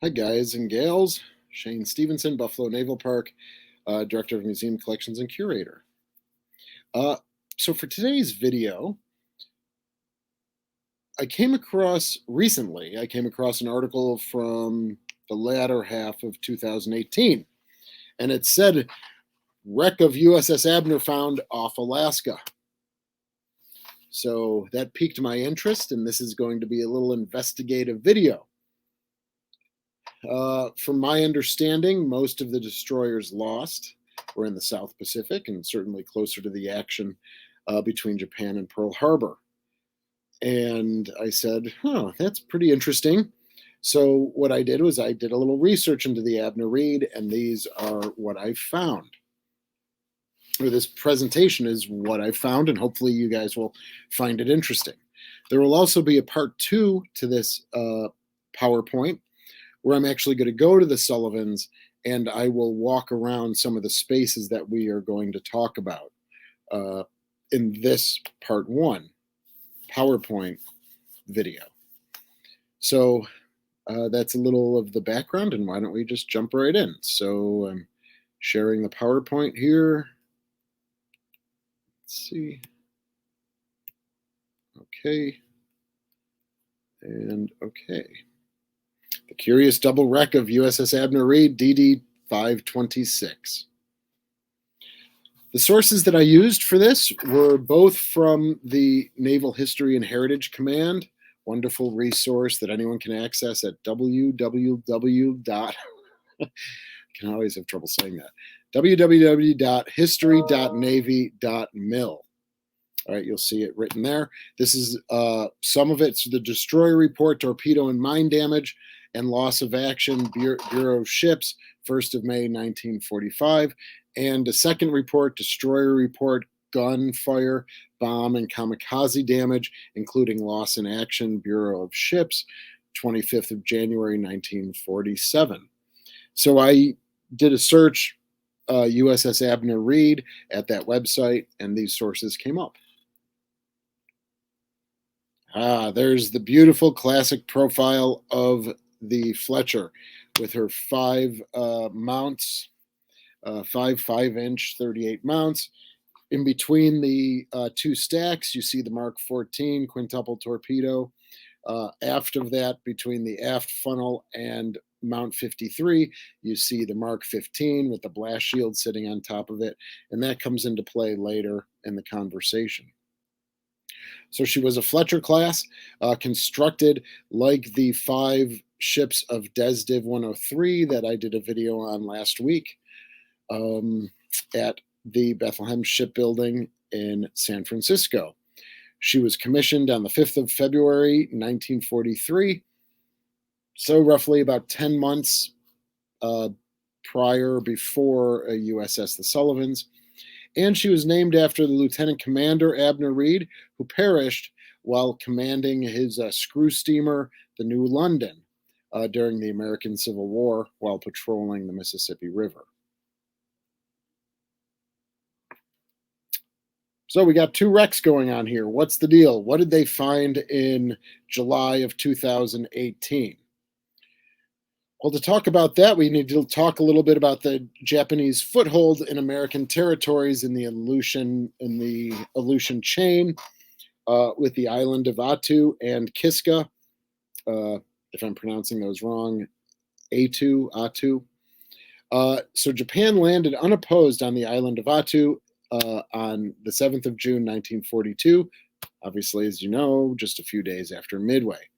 Hi, guys and gals. Shane Stevenson, Buffalo Naval Park, Director of Museum Collections and Curator. So for today's video, I came across an article from the latter half of 2018, and it said, wreck of USS Abner found off Alaska. So that piqued my interest, and this is going to be a little investigative video. From my understanding, most of the destroyers lost were in the South Pacific and certainly closer to the action between Japan and Pearl Harbor. And I said, that's pretty interesting. So what I did was I did a little research into the Abner Read, and these are what I found. Or this presentation is what I found, and hopefully you guys will find it interesting. There will also be a part 2 to this PowerPoint, where I'm actually going to go to the Sullivans and I will walk around some of the spaces that we are going to talk about in this part 1 PowerPoint video. So that's a little of the background, and why don't we just jump right in? So I'm sharing the PowerPoint here. Let's see. Okay. And okay. The curious double wreck of USS Abner Read, DD526. The sources that I used for this were both from the Naval History and Heritage Command, wonderful resource that anyone can access at www. Can always have trouble saying that. www.history.navy.mil. All right, you'll see it written there. This is some of it's the destroyer report, torpedo and mine damage, and loss of action, Bureau of Ships, 1st of May, 1945. And a second report, destroyer report, gunfire, bomb, and kamikaze damage, including loss in action, Bureau of Ships, 25th of January, 1947. So I did a search, USS Abner Read, at that website, and these sources came up. There's the beautiful classic profile of the Fletcher with her 5 mounts, 5-inch 38 mounts. In between the 2 stacks, you see the Mark 14 quintuple torpedo. Aft of that, between the aft funnel and Mount 53, you see the Mark 15 with the blast shield sitting on top of it, and that comes into play later in the conversation. So she was a Fletcher class, constructed like the 5 ships of DD 103 that I did a video on last week at the Bethlehem Shipbuilding in San Francisco. She was commissioned on the 5th of February, 1943, so roughly about 10 months before USS the Sullivans. And she was named after the Lieutenant Commander Abner Read, who perished while commanding his screw steamer, the New London, during the American Civil War while patrolling the Mississippi River. So we got 2 wrecks going on here. What's the deal? What did they find in July of 2018? Well, to talk about that, we need to talk a little bit about the Japanese foothold in American territories in the Aleutian chain, with the island of Attu and Kiska. If I'm pronouncing those wrong, Attu. So Japan landed unopposed on the island of Attu on the 7th of June, 1942. Obviously, as you know, just a few days after Midway.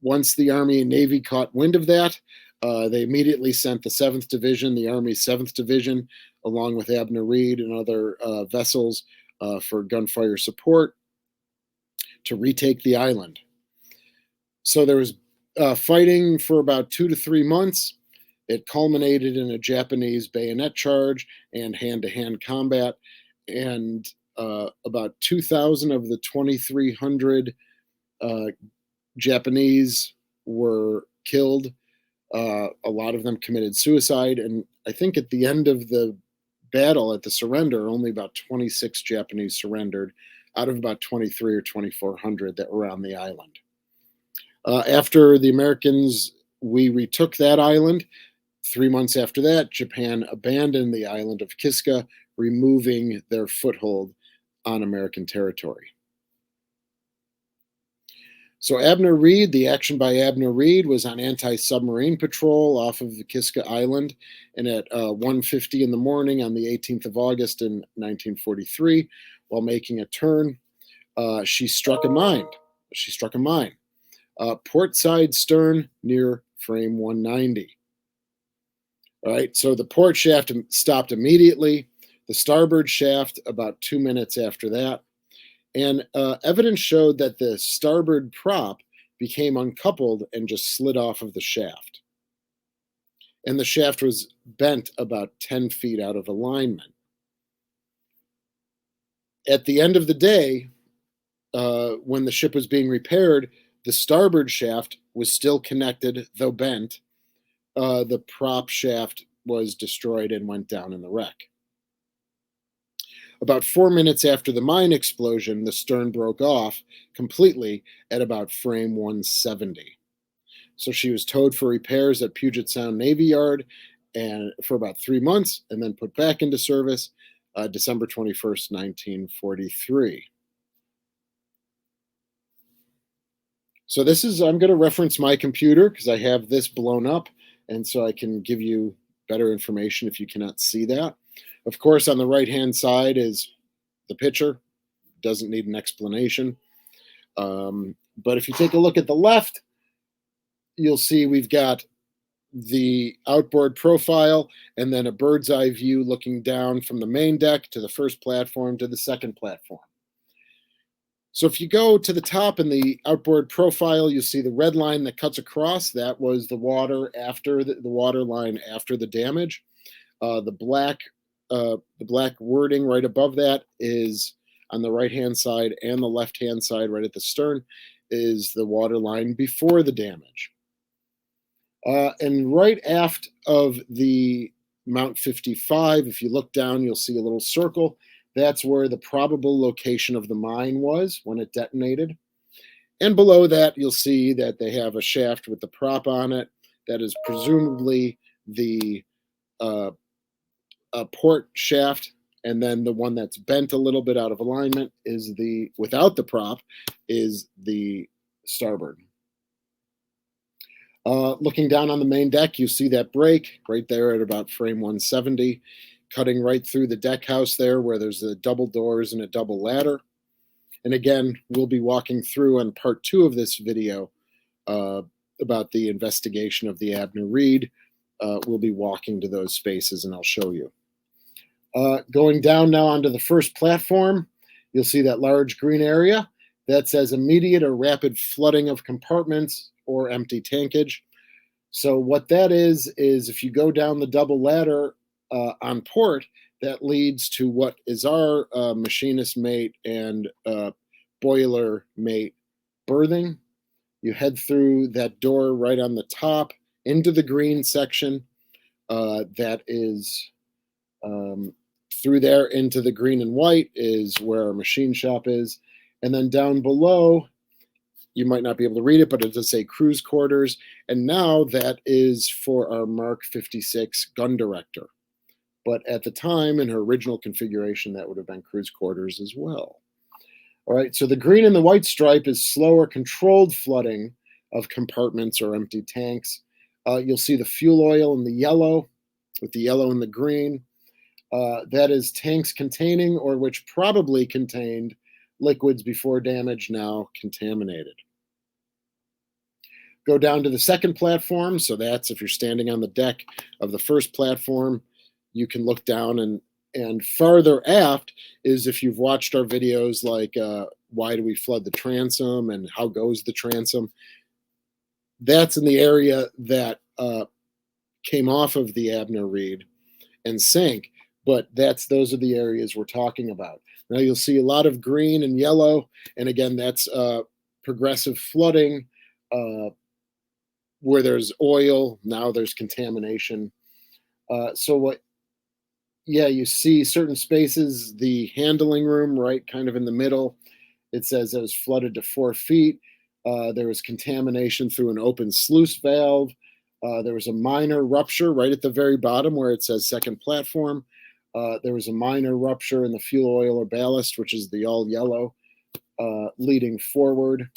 Once the Army and Navy caught wind of that, they immediately sent the 7th Division, the Army's 7th Division, along with Abner Read and other vessels for gunfire support to retake the island. So there was fighting for about 2 to 3 months. It culminated in a Japanese bayonet charge and hand-to-hand combat, and about 2,000 of the 2,300 Japanese were killed. A lot of them committed suicide, and I think at the end of the battle, at the surrender, only about 26 Japanese surrendered out of about 23 or 2,400 that were on the island. After the Americans we retook that island. 3 months after that, Japan abandoned the island of Kiska, removing their foothold on American territory. So Abner Read, the action by Abner Read was on anti-submarine patrol off of the Kiska Island, and at 1:50 in the morning on the 18th of August in 1943, while making a turn, she struck a mine. Port side stern near frame 190. All right, so the port shaft stopped immediately. The starboard shaft about 2 minutes after that. And evidence showed that the starboard prop became uncoupled and just slid off of the shaft. And the shaft was bent about 10 feet out of alignment. At the end of the day, when the ship was being repaired, the starboard shaft was still connected, though bent. The prop shaft was destroyed and went down in the wreck. About 4 minutes after the mine explosion, the stern broke off completely at about frame 170. So she was towed for repairs at Puget Sound Navy Yard and for about 3 months, and then put back into service December 21st, 1943. So I'm going to reference my computer because I have this blown up, and so I can give you better information if you cannot see that. Of course, on the right-hand side is the picture. Doesn't need an explanation. But if you take a look at the left, you'll see we've got the outboard profile and then a bird's eye view looking down from the main deck to the first platform to the second platform. So if you go to the top in the outboard profile, you'll see the red line that cuts across. That was the water after the water line after the damage. The black wording right above that is on the right-hand side, and the left-hand side right at the stern is the water line before the damage. And right aft of the Mount 55, if you look down, you'll see a little circle. That's where the probable location of the mine was when it detonated. And below that, you'll see that they have a shaft with the prop on it. That is presumably the port shaft. And then the one that's bent a little bit out of alignment is without the prop, is the starboard. Looking down on the main deck, you see that break right there at about frame 170, cutting right through the deck house there where there's the double doors and a double ladder. And again, we'll be walking through on part 2 of this video about the investigation of the Abner Read. We'll be walking to those spaces and I'll show you. Going down now onto the first platform, you'll see that large green area. That says immediate or rapid flooding of compartments or empty tankage. So what that is if you go down the double ladder on port, that leads to what is our machinist mate and boiler mate berthing. You head through that door right on the top into the green section. That is through there into the green and white is where our machine shop is. And then down below, you might not be able to read it, but it does say cruise quarters. And now that is for our Mark 56 gun director. But at the time, in her original configuration, that would have been cruise quarters as well. All right, so the green and the white stripe is slower controlled flooding of compartments or empty tanks. You'll see the fuel oil in the yellow, with the yellow and the green. That is tanks containing or which probably contained liquids before damage, now contaminated. Go down to the second platform. So that's if you're standing on the deck of the first platform, you can look down, and farther aft is if you've watched our videos like why do we flood the transom and how goes the transom. That's in the area that came off of the Abner Read and sank, but those are the areas we're talking about. Now you'll see a lot of green and yellow, and again, that's progressive flooding where there's oil, now there's contamination. You see certain spaces, the handling room right kind of in the middle, it says it was flooded to 4 feet. There was contamination through an open sluice valve. There was a minor rupture right at the very bottom where it says second platform. There was a minor rupture in the fuel oil or ballast, which is the all yellow, leading forward,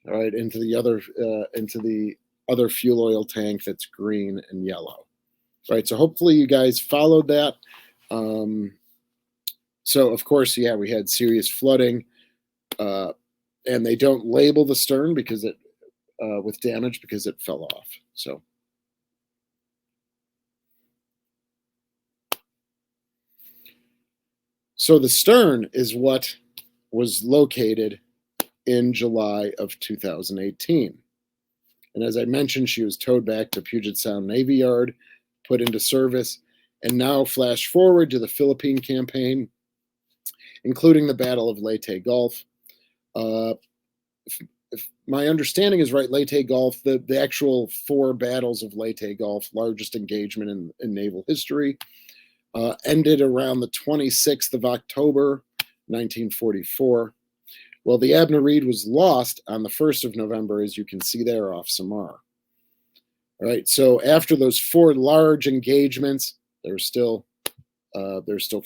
right, into the other fuel oil tank that's green and yellow. Right. So hopefully you guys followed that. So of course, yeah, we had serious flooding, and they don't label the stern because it with damage because it fell off. So the stern is what was located in July of 2018. And as I mentioned, she was towed back to Puget Sound Navy Yard, put into service, and now flash forward to the Philippine campaign, including the Battle of Leyte Gulf. If my understanding is right, Leyte Gulf, the actual 4 battles of Leyte Gulf, largest engagement in naval history, ended around the 26th of October, 1944. Well, the Abner Read was lost on the 1st of November, as you can see there off Samar. All right, so after those 4 large engagements, there's still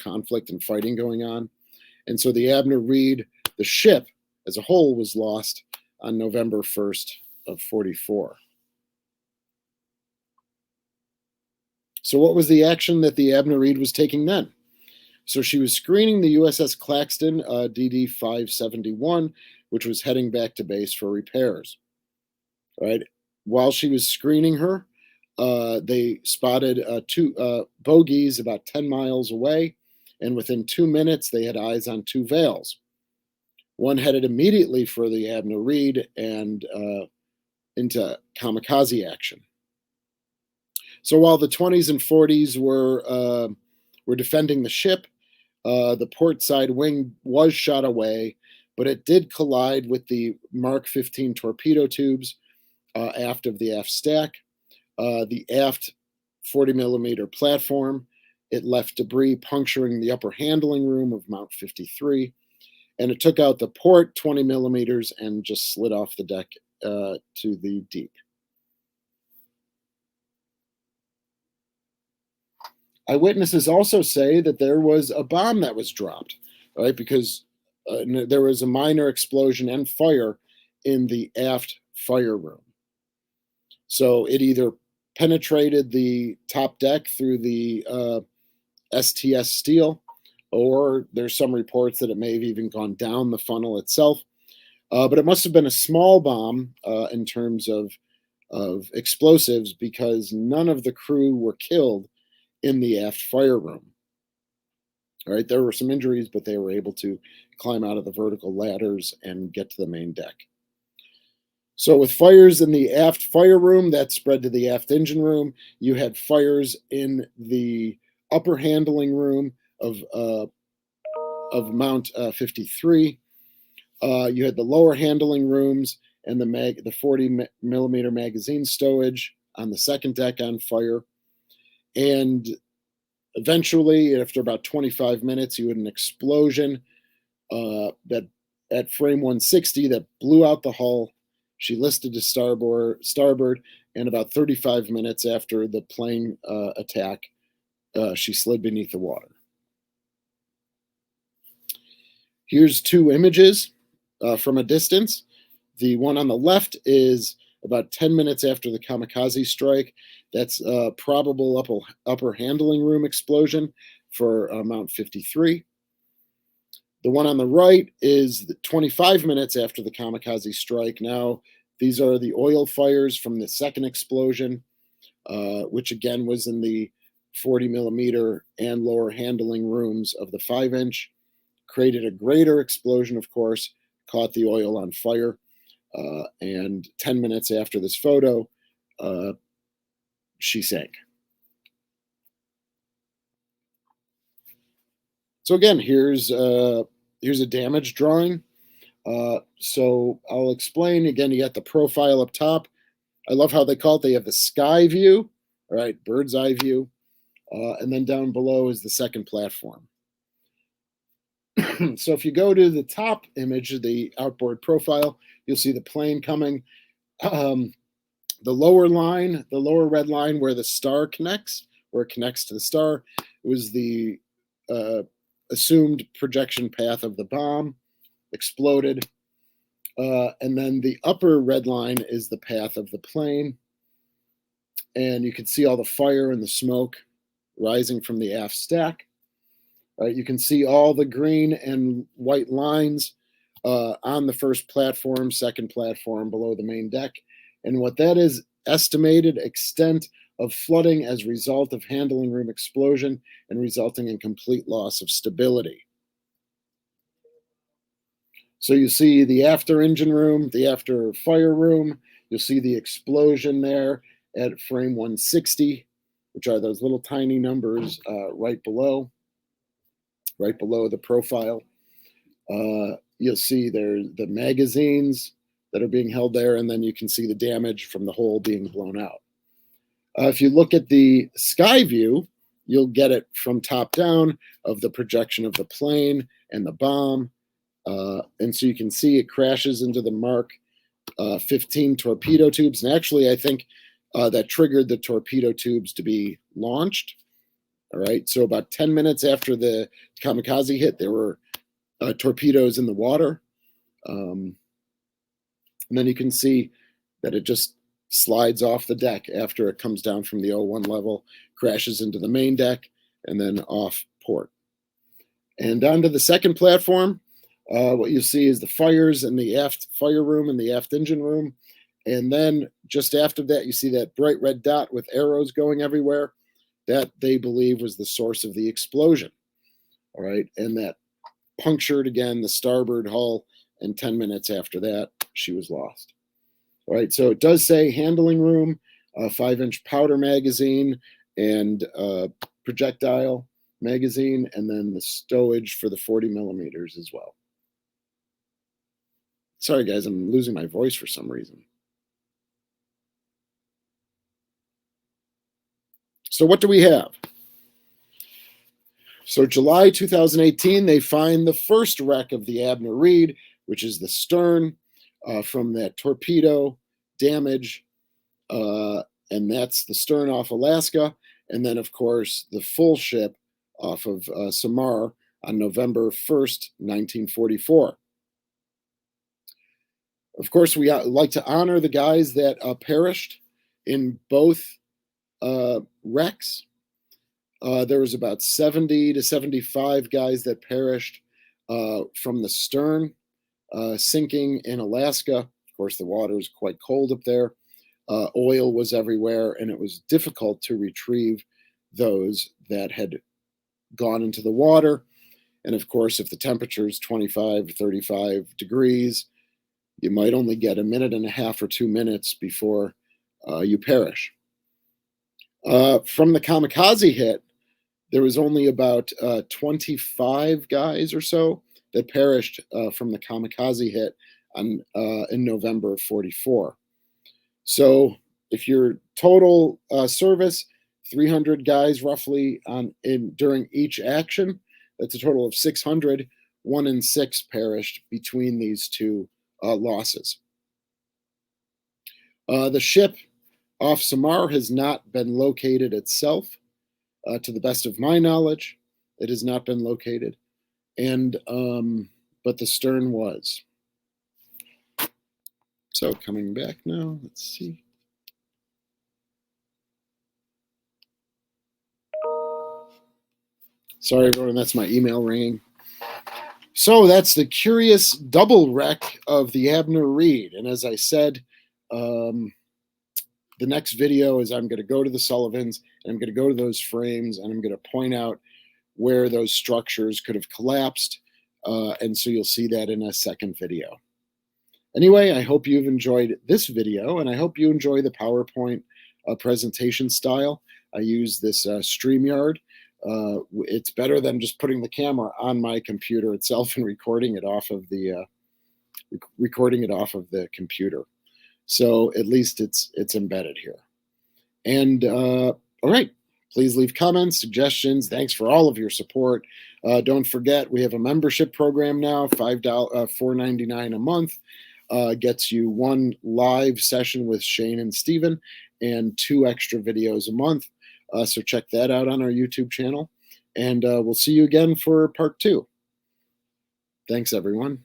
conflict and fighting going on. And so the Abner Read, the ship as a whole, was lost on November 1st of 44. So what was the action that the Abner Read was taking then? So she was screening the USS Claxton, DD526, which was heading back to base for repairs. All right. While she was screening her, they spotted 2 bogies about 10 miles away, and within 2 minutes, they had eyes on 2 Vales. One headed immediately for the Abner Read and into kamikaze action. So while the 20s and 40s were defending the ship, the port side wing was shot away, but it did collide with the Mark 15 torpedo tubes aft of the aft stack. The aft 40 millimeter platform, it left debris puncturing the upper handling room of Mount 53, and it took out the port 20 millimeters and just slid off the deck to the deep. Eyewitnesses also say that there was a bomb that was dropped, right? Because there was a minor explosion and fire in the aft fire room. So it either penetrated the top deck through the STS steel, or there's some reports that it may have even gone down the funnel itself. But it must have been a small bomb in terms of explosives, because none of the crew were killed in the aft fire room. All right, there were some injuries, but they were able to climb out of the vertical ladders and get to the main deck. So with fires in the aft fire room, that spread to the aft engine room. You had fires in the upper handling room of Mount 53. You had the lower handling rooms and the 40 millimeter magazine stowage on the second deck on fire. And eventually, after about 25 minutes, you had an explosion that at frame 160 that blew out the hull. She listed to starboard, and about 35 minutes after the plane attack, she slid beneath the water. Here's 2 images from a distance. The one on the left is about 10 minutes after the kamikaze strike. That's a probable upper handling room explosion for Mount 53. The one on the right is 25 minutes after the kamikaze strike. Now, these are the oil fires from the second explosion, which again was in the 40 millimeter and lower handling rooms of the 5-inch. Created a greater explosion, of course, caught the oil on fire. And 10 minutes after this photo, she sank. So again, here's a damage drawing. So I'll explain. Again, you got the profile up top. I love how they call it. They have the sky view, all right, bird's eye view. And then down below is the second platform. So if you go to the top image of the outboard profile, you'll see the plane coming. The lower line, the lower red line where the star connects, where it connects to the star, was the assumed projection path of the bomb, exploded. And then the upper red line is the path of the plane. And you can see all the fire and the smoke rising from the aft stack. You can see all the green and white lines on the first platform, second platform, below the main deck. And what that is, estimated extent of flooding as a result of handling room explosion and resulting in complete loss of stability. So you see the after engine room, the after fire room. You'll see the explosion there at frame 160, which are those little tiny numbers right below the profile. You'll see there the magazines that are being held there, and then you can see the damage from the hole being blown out. If you look at the sky view, you'll get it from top down of the projection of the plane and the bomb. And so you can see it crashes into the Mark 15 torpedo tubes. And actually, I think that triggered the torpedo tubes to be launched. All right. So about 10 minutes after the kamikaze hit, there were torpedoes in the water. And then you can see that it just slides off the deck after it comes down from the 01 level, crashes into the main deck, and then off port. And onto the second platform, what you see is the fires in the aft fire room and the aft engine room. And then just after that, you see that bright red dot with arrows going everywhere. That they believe was the source of the explosion. All right. And that punctured again the starboard hull. And 10 minutes after that, she was lost. All right. So it does say handling room, 5-inch powder magazine, and projectile magazine, and then the stowage for the 40 millimeters as well. Sorry, guys, I'm losing my voice for some reason. So what do we have? So July 2018, they find the first wreck of the Abner Read, which is the stern from that torpedo damage. And that's the stern off Alaska. And then, of course, the full ship off of Samar on November 1st, 1944. Of course, we like to honor the guys that perished in both wrecks. There was about 70 to 75 guys that perished from the stern sinking in Alaska. Of course, the water is quite cold up there. Oil was everywhere, and it was difficult to retrieve those that had gone into the water. And of course, if the temperature is 25, 35 degrees, you might only get a minute and a half or 2 minutes before you perish. From the kamikaze hit, there was only about 25 guys or so that perished from the kamikaze hit in November of 44. So if your total service, 300 guys roughly during each action, that's a total of 600. 1 in 6 perished between these two losses. The ship off Samar has not been located itself. To the best of my knowledge, it has not been located, and but the stern was. So coming back now, let's see. Sorry, everyone, that's my email ringing. So that's the curious double wreck of the Abner Read. And as I said, the next video is I'm going to go to the Sullivans, and I'm going to go to those frames, and I'm going to point out where those structures could have collapsed. And so you'll see that in a second video. Anyway, I hope you've enjoyed this video, and I hope you enjoy the PowerPoint presentation style. I use this StreamYard. It's better than just putting the camera on my computer itself and recording it off of the computer. So at least it's embedded here. And all right, please leave comments, suggestions. Thanks for all of your support. Don't forget, we have a membership program now, $4.99 a month. gets you one live session with Shane and Steven and 2 extra videos a month. So check that out on our YouTube channel. And we'll see you again for part 2. Thanks, everyone.